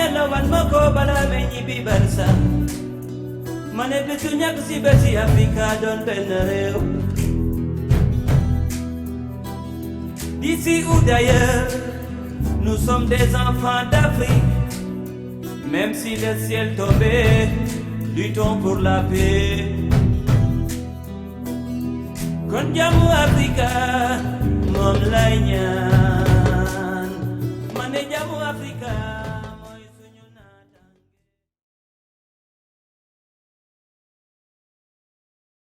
yàlla wan ma ko balaa may ñibbi barsa ma ne bésu ñàkk si bési Afrika doon benn réew. D'ici ou d'ailleurs, nous sommes des enfants d'Afrique. Même si le ciel tombait, luttons pour la paix. Kon jàmmu Afrika moom lay ñaan ma ne jàmmu Afrika.